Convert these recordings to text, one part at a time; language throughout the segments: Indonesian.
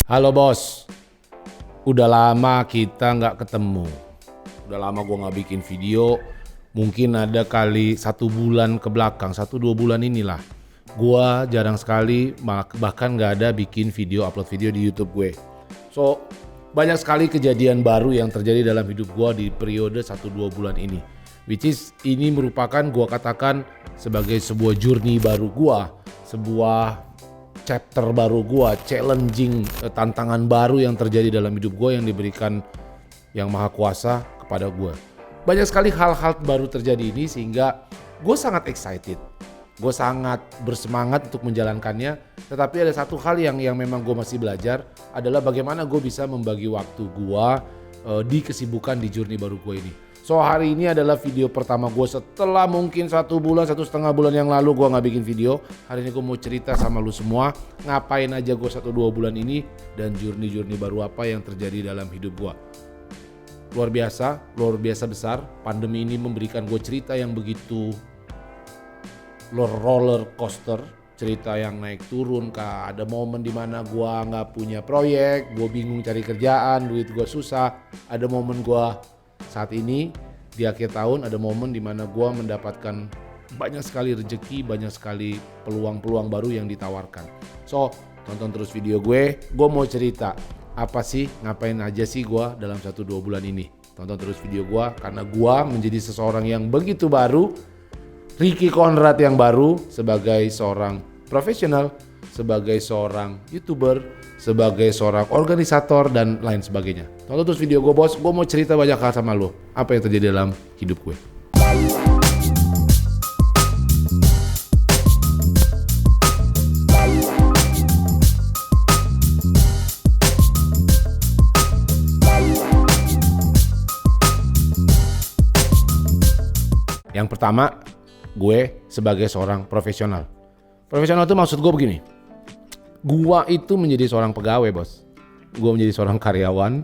Halo bos, udah lama kita nggak ketemu. Udah lama gue nggak bikin video. Mungkin ada kali 1 bulan ke belakang, 1-2 bulan inilah. Gue jarang sekali, bahkan nggak ada bikin video, upload video di YouTube gue. So, banyak sekali kejadian baru yang terjadi dalam hidup gue di periode 1-2 bulan ini. Which is ini merupakan gue katakan sebagai sebuah journey baru gue, sebuah chapter baru gue, challenging, tantangan baru yang terjadi dalam hidup gue yang diberikan yang maha kuasa kepada gue. Banyak sekali hal-hal baru terjadi ini sehingga gue sangat excited. Gue sangat bersemangat untuk menjalankannya. Tetapi ada satu hal yang memang gue masih belajar adalah bagaimana gue bisa membagi waktu gue di kesibukan di journey baru gue ini. So hari ini adalah video pertama gue setelah mungkin 1 bulan, 1,5 bulan yang lalu gue gak bikin video. Hari ini gue mau cerita sama lu semua ngapain aja gue 1-2 bulan ini dan journey baru apa yang terjadi dalam hidup gue. Luar biasa besar. Pandemi ini memberikan gue cerita yang begitu roller coaster. Cerita yang naik turun, ada momen dimana gue gak punya proyek, gue bingung cari kerjaan, duit gue susah. Ada momen gue saat ini di akhir tahun ada momen di mana gue mendapatkan banyak sekali rezeki, banyak sekali peluang-peluang baru yang ditawarkan. So, tonton terus video gue mau cerita apa sih, ngapain aja sih gue dalam 1-2 bulan ini. Tonton terus video gue karena gue menjadi seseorang yang begitu baru, Ricky Conrad yang baru sebagai seorang profesional, sebagai seorang YouTuber, sebagai seorang organisator dan lain sebagainya. Tonton terus video gue bos, gue mau cerita banyak hal sama lo. Apa yang terjadi dalam hidup gue. Yang pertama, gue sebagai seorang profesional. Profesional itu maksud gue begini. Gue itu menjadi seorang pegawai bos. Gue menjadi seorang karyawan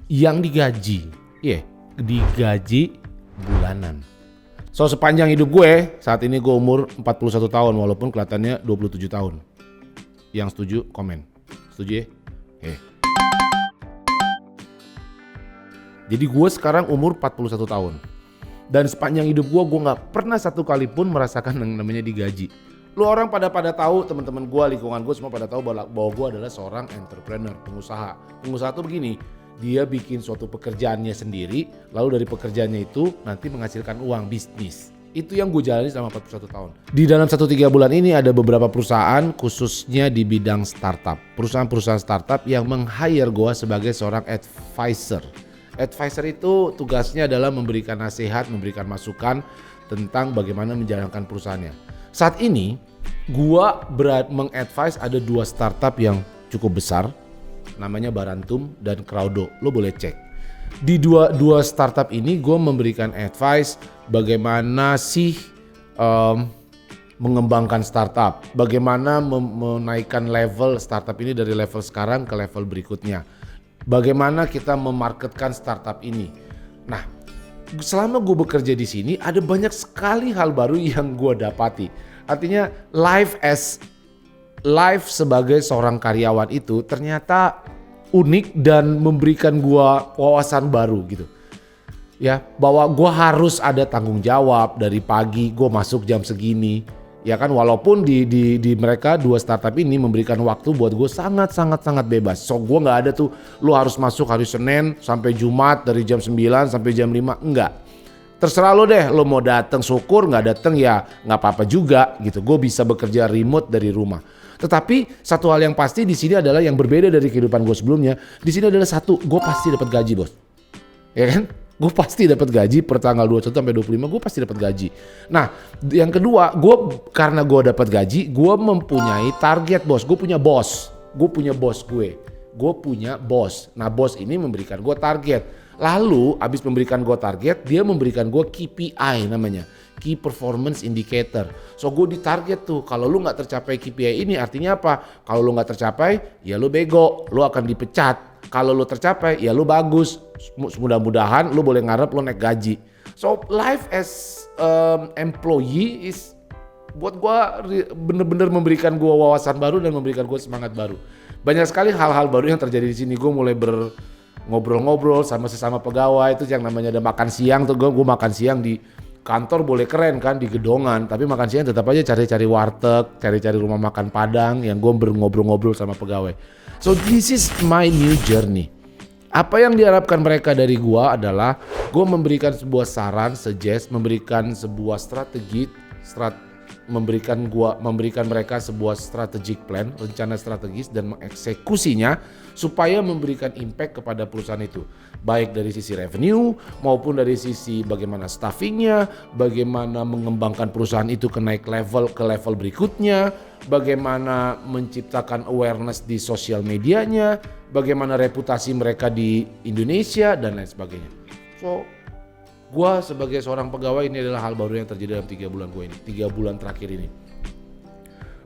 yang digaji. Digaji bulanan. So sepanjang hidup gue, saat ini gue umur 41 tahun walaupun kelihatannya 27 tahun. Yang setuju komen. Setuju ya? Jadi gue sekarang umur 41 tahun. Dan sepanjang hidup gue gak pernah satu kali pun merasakan yang namanya digaji. Lu orang pada tahu, teman-teman gue, lingkungan gue semua pada tahu bahwa gue adalah seorang entrepreneur, pengusaha. Pengusaha tuh begini, dia bikin suatu pekerjaannya sendiri, lalu dari pekerjaannya itu nanti menghasilkan uang, bisnis. Itu yang gue jalani selama 41 tahun. Di dalam 1-3 bulan ini ada beberapa perusahaan khususnya di bidang startup. Perusahaan-perusahaan startup yang meng-hire gue sebagai seorang advisor. Advisor itu tugasnya adalah memberikan nasihat, memberikan masukan tentang bagaimana menjalankan perusahaannya. Saat ini, gua meng-advise ada 2 startup yang cukup besar, namanya Barantum dan Crowdo. Lo boleh cek. Di dua startup ini, gua memberikan advice bagaimana sih mengembangkan startup, bagaimana menaikkan level startup ini dari level sekarang ke level berikutnya. Bagaimana kita memarketkan startup ini. Nah, selama gue bekerja di sini ada banyak sekali hal baru yang gue dapati. Artinya life sebagai seorang karyawan itu ternyata unik dan memberikan gue wawasan baru gitu. Ya, bahwa gue harus ada tanggung jawab dari pagi gue masuk jam segini. Ya kan, walaupun di mereka 2 startup ini memberikan waktu buat gue sangat bebas. So gue gak ada tuh lu harus masuk hari Senin sampai Jumat dari jam 9 sampai jam 5, enggak. Terserah lo deh, lo mau datang syukur, gak datang ya gak apa-apa juga gitu. Gue bisa bekerja remote dari rumah. Tetapi satu hal yang pasti di sini adalah yang berbeda dari kehidupan gue sebelumnya. Di sini adalah satu, gue pasti dapat gaji bos. Ya kan? Gue pasti dapat gaji per tanggal 21 sampai 25 gue pasti dapat gaji. Nah, yang kedua, karena gue dapat gaji, gue mempunyai target bos. Gue punya bos. Gue punya bos gue. Gue punya bos. Nah, bos ini memberikan gue target. Lalu, abis memberikan gue target, dia memberikan gue KPI namanya. Key Performance Indicator. So, gue ditarget tuh. Kalau lu gak tercapai KPI ini artinya apa? Kalau lu gak tercapai, ya lu bego. Lu akan dipecat. Kalau lu tercapai, ya lu bagus. Mudah-mudahan lu boleh ngarep lu naik gaji. So life as employee is buat gue bener-bener memberikan gue wawasan baru dan memberikan gue semangat baru. Banyak sekali hal-hal baru yang terjadi di sini. Gue mulai ngobrol-ngobrol sama sesama pegawai, itu yang namanya ada makan siang tuh. Gue makan siang di kantor boleh keren kan di gedongan, tapi makan siang tetap aja cari-cari warteg, cari-cari rumah makan Padang yang gue ngobrol-ngobrol sama pegawai. So this is my new journey. Apa yang diharapkan mereka dari gue adalah gue memberikan sebuah saran, suggest, memberikan sebuah memberikan mereka sebuah strategic plan, rencana strategis dan mengeksekusinya supaya memberikan impact kepada perusahaan itu. Baik dari sisi revenue maupun dari sisi bagaimana staffingnya, bagaimana mengembangkan perusahaan itu ke level berikutnya, bagaimana menciptakan awareness di sosial medianya, bagaimana reputasi mereka di Indonesia dan lain sebagainya. So, gua sebagai seorang pegawai ini adalah hal baru yang terjadi dalam 3 bulan gue ini, 3 bulan terakhir ini.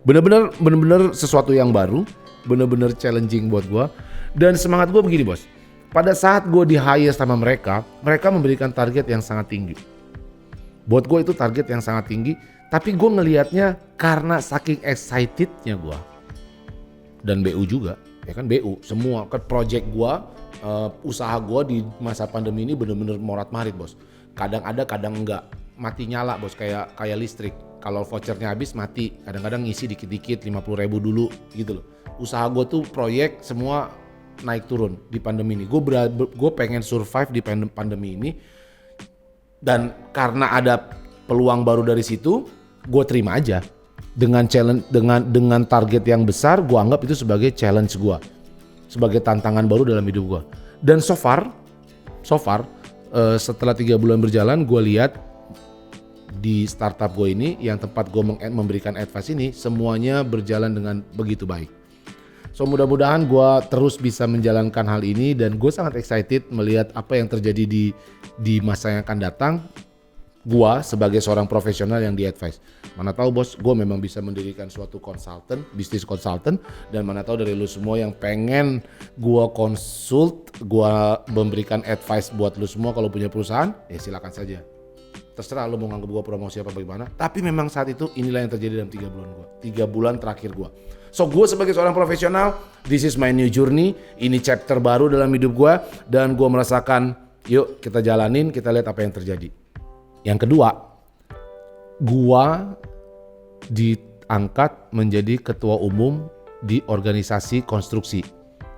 Bener-bener sesuatu yang baru, bener-bener challenging buat gua. Dan semangat gua begini bos, pada saat gue di hire sama mereka memberikan target yang sangat tinggi. Buat gue itu target yang sangat tinggi, tapi gue ngelihatnya karena saking excitednya gue. Dan BU juga, ya kan BU, semua kan project gue, usaha gue di masa pandemi ini bener-bener morat-marit bos. Kadang ada, kadang enggak, mati nyala bos, kayak listrik. Kalau vouchernya habis mati, kadang-kadang ngisi dikit-dikit 50.000 dulu gitu loh. Usaha gue tuh proyek semua naik turun di pandemi ini. Gue pengen survive di pandemi ini, dan karena ada peluang baru dari situ, gue terima aja dengan challenge, dengan target yang besar. Gue anggap itu sebagai challenge gue, sebagai tantangan baru dalam hidup gue. Dan so far setelah 3 bulan berjalan, gue lihat di startup gue ini, yang tempat gue memberikan advice ini, semuanya berjalan dengan begitu baik. So mudah-mudahan gue terus bisa menjalankan hal ini, dan gue sangat excited melihat apa yang terjadi di masa yang akan datang. Gue sebagai seorang profesional yang di-advise. Mana tahu bos, gue memang bisa mendirikan suatu bisnis konsultan, dan mana tahu dari lu semua yang pengen gue konsult, gue memberikan advice buat lu semua kalau punya perusahaan, ya silakan saja. Terserah lu mau nganggap gue promosi apa bagaimana. Tapi memang saat itu inilah yang terjadi dalam 3 bulan gue, 3 bulan terakhir gue. So gue sebagai seorang profesional, this is my new journey. Ini chapter baru dalam hidup gue, dan gue merasakan yuk kita jalanin, kita lihat apa yang terjadi. Yang kedua, gue diangkat menjadi ketua umum di organisasi konstruksi.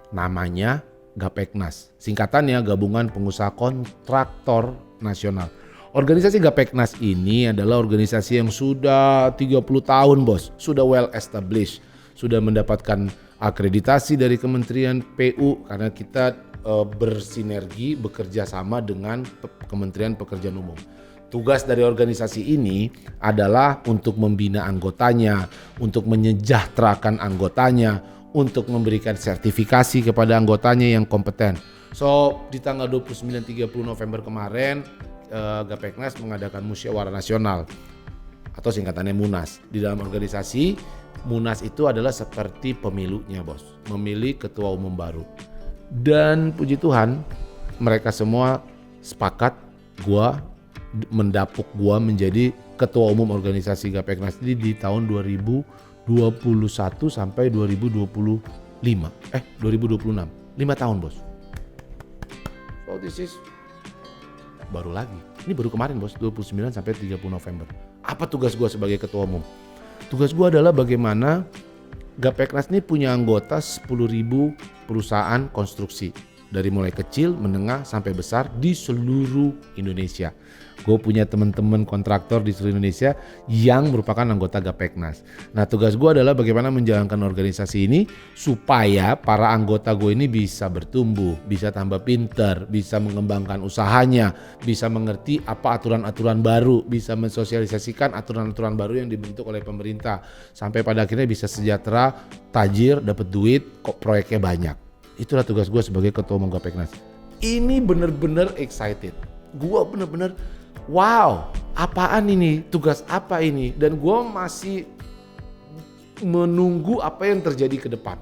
Namanya Gapeknas. Singkatannya Gabungan Pengusaha Kontraktor Nasional. Organisasi Gapeknas ini adalah organisasi yang sudah 30 tahun bos, sudah well established, sudah mendapatkan akreditasi dari Kementerian PU karena kita bersinergi, bekerja sama dengan Kementerian Pekerjaan Umum. Tugas dari organisasi ini adalah untuk membina anggotanya, untuk menyejahterakan anggotanya, untuk memberikan sertifikasi kepada anggotanya yang kompeten. So di tanggal 29-30 November kemarin, Gapeknas mengadakan musyawarah nasional atau singkatannya Munas. Di dalam organisasi Munas itu adalah seperti pemilunya bos, memilih ketua umum baru. Dan puji Tuhan mereka semua sepakat mendapuk gua menjadi ketua umum organisasi Gapeknas ini di tahun 2021 sampai 2026. 5 tahun bos. So this is baru lagi. Ini baru kemarin bos, 29 sampai 30 November. Apa tugas gue sebagai ketua umum? Tugas gue adalah bagaimana Gapeknas ini punya anggota 10.000 perusahaan konstruksi. Dari mulai kecil, menengah, sampai besar di seluruh Indonesia. Gue punya teman-teman kontraktor di seluruh Indonesia yang merupakan anggota Gapeknas. Nah tugas gue adalah bagaimana menjalankan organisasi ini supaya para anggota gue ini bisa bertumbuh, bisa tambah pintar, bisa mengembangkan usahanya, bisa mengerti apa aturan-aturan baru, bisa mensosialisasikan aturan-aturan baru yang dibentuk oleh pemerintah. Sampai pada akhirnya bisa sejahtera, tajir, dapat duit, kok proyeknya banyak. Itulah tugas gue sebagai ketua umum Gapeknas. Ini bener-bener excited. Gue bener-bener wow, apaan ini? Tugas apa ini? Dan gue masih menunggu apa yang terjadi ke depan.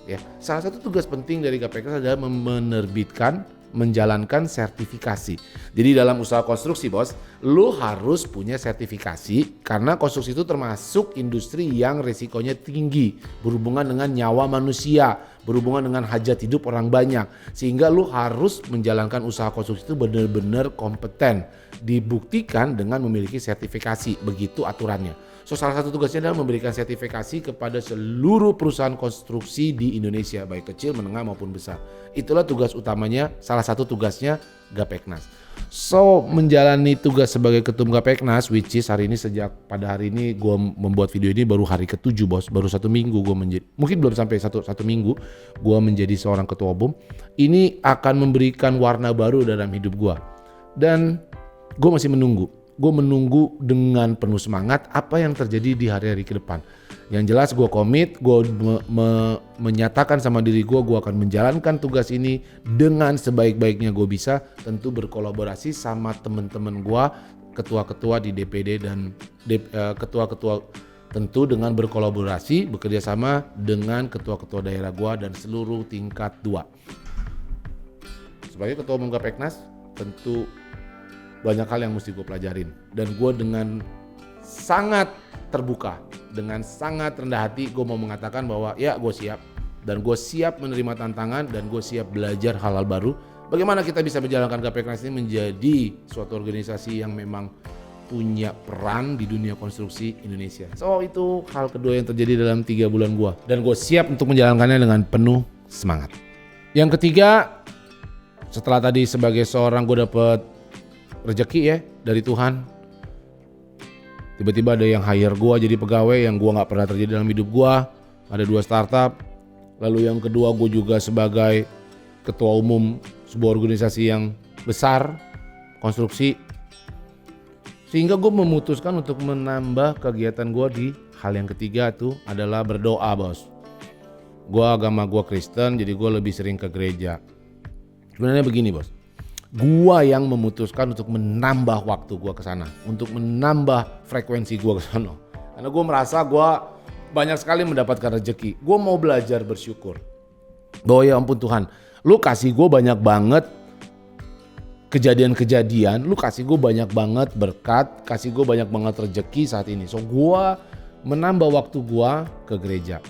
Ya, salah satu tugas penting dari Gapeknas adalah menerbitkan menjalankan sertifikasi. Jadi dalam usaha konstruksi bos, lu harus punya sertifikasi karena konstruksi itu termasuk industri yang risikonya tinggi, berhubungan dengan nyawa manusia, berhubungan dengan hajat hidup orang banyak. Sehingga lu harus menjalankan usaha konstruksi itu benar-benar kompeten, dibuktikan dengan memiliki sertifikasi, begitu aturannya. So salah satu tugasnya adalah memberikan sertifikasi kepada seluruh perusahaan konstruksi di Indonesia, baik kecil, menengah maupun besar. Itulah tugas utamanya, salah satu tugasnya Gapeknas. So menjalani tugas sebagai ketum Gapeknas, which is pada hari ini gue membuat video ini baru hari ke-7 bos, baru 1 minggu gue menjadi, mungkin belum sampai satu minggu gue menjadi seorang ketua umum. Ini akan memberikan warna baru dalam hidup gue. Dan gue masih menunggu. Gue menunggu dengan penuh semangat apa yang terjadi di hari-hari ke depan. Yang jelas gue komit, gue menyatakan sama diri gue akan menjalankan tugas ini dengan sebaik-baiknya gue bisa. Tentu berkolaborasi sama teman-teman gue, ketua-ketua di DPD dan ketua-ketua, tentu dengan berkolaborasi, bekerja sama dengan ketua-ketua daerah gue dan seluruh tingkat 2. Sebagai ketua umum Gapeknas, tentu banyak hal yang mesti gue pelajarin, dan gue dengan sangat terbuka, dengan sangat rendah hati gue mau mengatakan bahwa ya gue siap, dan gue siap menerima tantangan, dan gue siap belajar hal-hal baru. Bagaimana kita bisa menjalankan Gapeknas ini menjadi suatu organisasi yang memang punya peran di dunia konstruksi Indonesia. So itu hal kedua yang terjadi dalam 3 bulan gue, dan gue siap untuk menjalankannya dengan penuh semangat. Yang ketiga, setelah tadi sebagai seorang gue dapet rezeki ya dari Tuhan, tiba-tiba ada yang hire gue jadi pegawai yang gue nggak pernah terjadi dalam hidup gue. Ada 2 startup. Lalu yang kedua, gue juga sebagai ketua umum sebuah organisasi yang besar konstruksi, sehingga gue memutuskan untuk menambah kegiatan gue di hal yang ketiga, tuh adalah berdoa bos. Gue agama gue Kristen, jadi gue lebih sering ke gereja. Sebenarnya begini bos, gua yang memutuskan untuk menambah waktu gua ke sana, untuk menambah frekuensi gua ke sana. Karena gua merasa gua banyak sekali mendapatkan rezeki. Gua mau belajar bersyukur. Bahwa ya ampun Tuhan, lu kasih gua banyak banget kejadian-kejadian, lu kasih gua banyak banget berkat, kasih gua banyak banget rezeki saat ini. So gua menambah waktu gua ke gereja.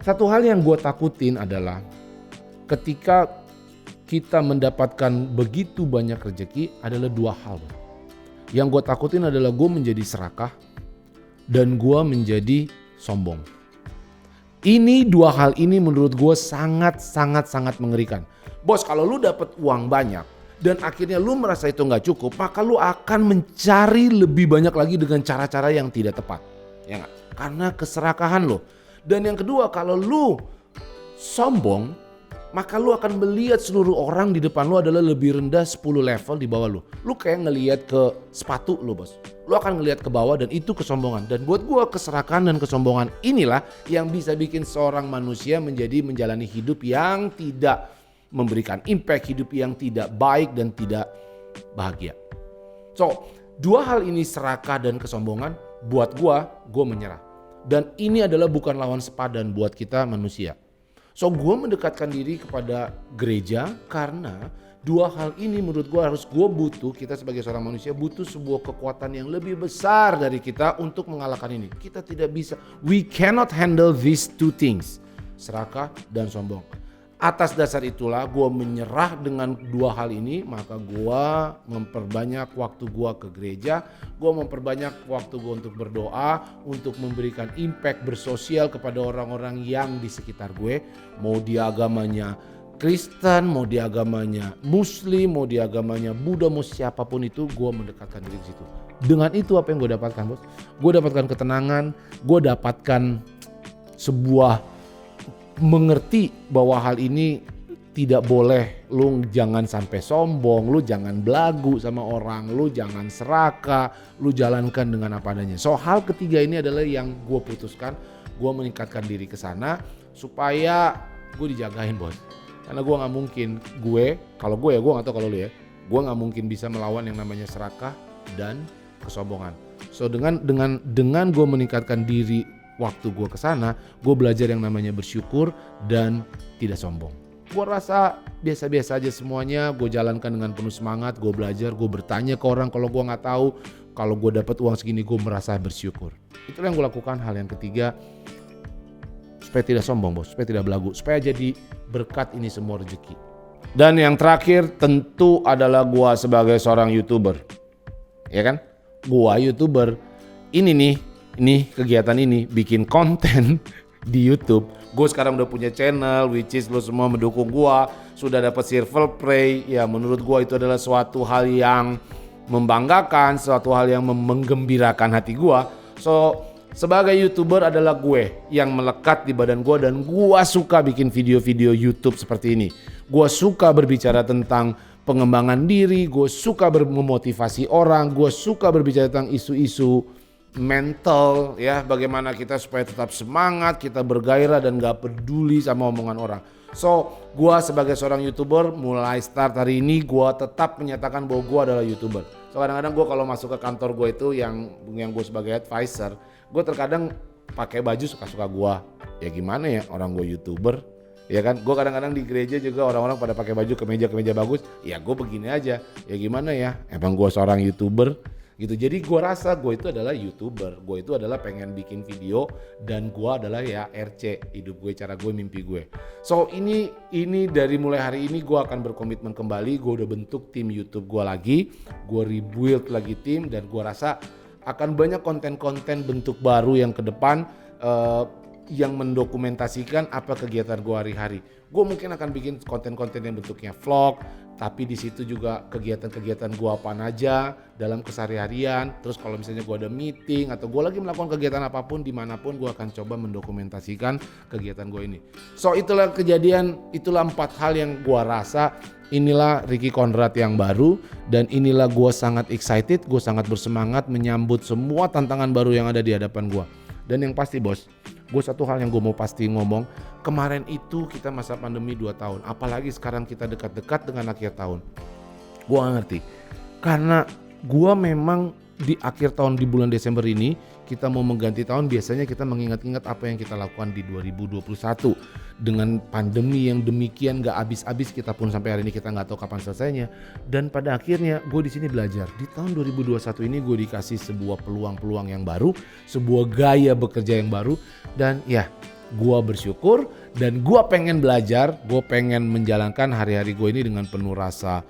Satu hal yang gua takutin adalah ketika kita mendapatkan begitu banyak rezeki adalah 2 hal. Yang gue takutin adalah gue menjadi serakah dan gue menjadi sombong. Ini 2 hal ini menurut gue sangat mengerikan. Bos, kalau lu dapat uang banyak dan akhirnya lu merasa itu nggak cukup, maka lu akan mencari lebih banyak lagi dengan cara-cara yang tidak tepat. Ya nggak? Karena keserakahan lo. Dan yang kedua, kalau lu sombong, maka lu akan melihat seluruh orang di depan lu adalah lebih rendah 10 level di bawah lu. Lu kayak ngelihat ke sepatu lu bos. Lu akan ngelihat ke bawah, dan itu kesombongan. Dan buat gua keserakahan dan kesombongan inilah yang bisa bikin seorang manusia menjalani hidup yang tidak memberikan impact, hidup yang tidak baik dan tidak bahagia. So 2 hal ini, serakah dan kesombongan, buat gua menyerah. Dan ini adalah bukan lawan sepadan buat kita manusia. So gue mendekatkan diri kepada gereja karena 2 hal ini menurut gue kita sebagai seorang manusia butuh sebuah kekuatan yang lebih besar dari kita untuk mengalahkan ini. Kita tidak bisa, we cannot handle these 2 things, serakah dan sombong. Atas dasar itulah gue menyerah dengan 2 hal ini, maka gue memperbanyak waktu gue ke gereja, gue memperbanyak waktu gue untuk berdoa, untuk memberikan impact bersosial kepada orang-orang yang di sekitar gue, mau dia agamanya Kristen, mau dia agamanya Muslim, mau dia agamanya Buddha, mau siapapun itu, gue mendekatkan diri di situ. Dengan itu apa yang gue dapatkan bos? Gue dapatkan ketenangan, gue dapatkan sebuah mengerti bahwa hal ini tidak boleh. Lu jangan sampai sombong, lu jangan belagu sama orang, lu jangan serakah, lu jalankan dengan apa adanya. So hal ketiga ini adalah yang gue putuskan, gue meningkatkan diri ke sana supaya gue dijagain bos. Karena gue nggak mungkin, kalau gue nggak tahu kalau lu ya, gue nggak mungkin bisa melawan yang namanya serakah dan kesombongan. So dengan gue meningkatkan diri waktu gue kesana, gue belajar yang namanya bersyukur dan tidak sombong. gue rasa biasa-biasa aja semuanya. Gue jalankan dengan penuh semangat, gue belajar, gue bertanya ke orang kalau gue nggak tahu. Kalau gue dapat uang segini, gue merasa bersyukur. Itulah yang gue lakukan. Hal yang ketiga, supaya tidak sombong bos, supaya tidak belagu, supaya jadi berkat ini semua rezeki. Dan yang terakhir tentu adalah gue sebagai seorang YouTuber. Ya kan? Gue YouTuber. Ini kegiatan ini bikin konten di YouTube. Gue sekarang udah punya channel, which is lo semua mendukung gue, sudah dapat Circle Play. Ya menurut gue itu adalah suatu hal yang membanggakan, suatu hal yang menggembirakan hati gue. So sebagai YouTuber adalah gue yang melekat di badan gue, dan gue suka bikin video-video YouTube seperti ini. Gue suka berbicara tentang pengembangan diri, gue suka memotivasi orang, gue suka berbicara tentang isu-isu mental, ya, bagaimana kita supaya tetap semangat, kita bergairah dan gak peduli sama omongan orang. So, gue sebagai seorang YouTuber mulai start hari ini gue tetap menyatakan bahwa gue adalah YouTuber. So, kadang-kadang gue kalau masuk ke kantor gue itu yang gue sebagai advisor, gue terkadang pakai baju suka-suka gue. Ya gimana ya, orang gue YouTuber, ya kan? Gue kadang-kadang di gereja juga orang-orang pada pakai baju kemeja bagus. Ya gue begini aja. Ya gimana ya? Emang gue seorang YouTuber gitu. Jadi gue rasa gue itu adalah YouTuber. Gue itu adalah pengen bikin video, dan gue adalah ya RC, hidup gue, cara gue, mimpi gue. So ini dari mulai hari ini gue akan berkomitmen kembali. Gue udah bentuk tim YouTube gue lagi. Gue rebuild lagi tim, dan gue rasa akan banyak konten-konten bentuk baru yang ke depan yang mendokumentasikan apa kegiatan gue hari-hari. Gue mungkin akan bikin konten-konten yang bentuknya vlog, tapi di situ juga kegiatan-kegiatan gue apa aja dalam keseharian. Terus kalau misalnya gue ada meeting atau gue lagi melakukan kegiatan apapun dimanapun, gue akan coba mendokumentasikan kegiatan gue ini. So itulah kejadian, itulah 4 hal yang gue rasa inilah Ricky Conrad yang baru, dan inilah gue sangat excited, gue sangat bersemangat menyambut semua tantangan baru yang ada di hadapan gue. Dan yang pasti bos, gue satu hal yang gue mau pasti ngomong, kemarin itu kita masa pandemi 2 tahun, apalagi sekarang kita dekat-dekat dengan akhir tahun. Gue gak ngerti, karena gue memang di akhir tahun di bulan Desember ini, kita mau mengganti tahun, biasanya kita mengingat-ingat apa yang kita lakukan di 2021. Dengan pandemi yang demikian gak habis-habis, kita pun sampai hari ini kita gak tahu kapan selesainya. Dan pada akhirnya gue di sini belajar. Di tahun 2021 ini gue dikasih sebuah peluang-peluang yang baru, sebuah gaya bekerja yang baru, dan ya gue bersyukur dan gue pengen belajar, gue pengen menjalankan hari-hari gue ini dengan penuh rasa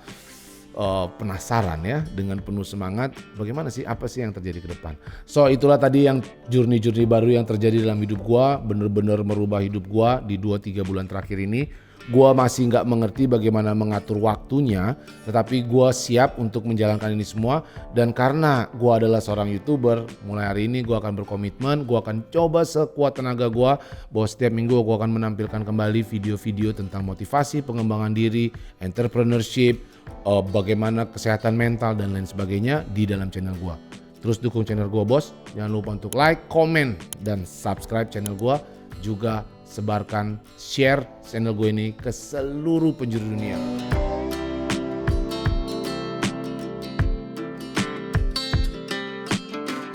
penasaran ya, dengan penuh semangat bagaimana sih, apa sih yang terjadi ke depan. So itulah tadi yang journey baru yang terjadi dalam hidup gua, bener-bener merubah hidup gua di 2-3 bulan terakhir ini. Gua masih nggak mengerti bagaimana mengatur waktunya, tetapi gua siap untuk menjalankan ini semua. Dan karena gua adalah seorang YouTuber, mulai hari ini gua akan berkomitmen, gua akan coba sekuat tenaga gua bahwa setiap minggu gua akan menampilkan kembali video-video tentang motivasi, pengembangan diri, entrepreneurship, bagaimana kesehatan mental dan lain sebagainya di dalam channel gua. Terus dukung channel gua bos, jangan lupa untuk like, komen, dan subscribe channel gua. Juga sebarkan, share channel gue ini ke seluruh penjuru dunia.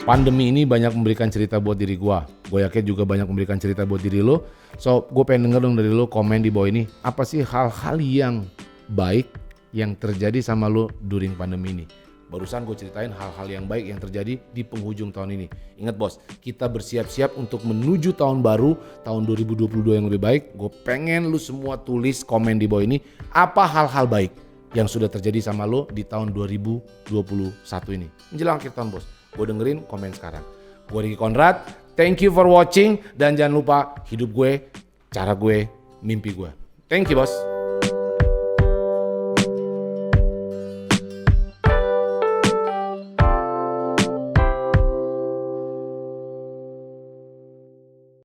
Pandemi ini banyak memberikan cerita buat diri gue. Gue yakin juga banyak memberikan cerita buat diri lo. So gue pengen denger dong dari lo, komen di bawah ini. Apa sih hal-hal yang baik yang terjadi sama lo during pandemi ini? Barusan gue ceritain hal-hal yang baik yang terjadi di penghujung tahun ini. Ingat bos, kita bersiap-siap untuk menuju tahun baru, tahun 2022 yang lebih baik. Gue pengen lu semua tulis komen di bawah ini, apa hal-hal baik yang sudah terjadi sama lo di tahun 2021 ini. Menjelang akhir tahun bos, gue dengerin komen sekarang. Gue Ricky Conrad, thank you for watching, dan jangan lupa hidup gue, cara gue, mimpi gue. Thank you bos.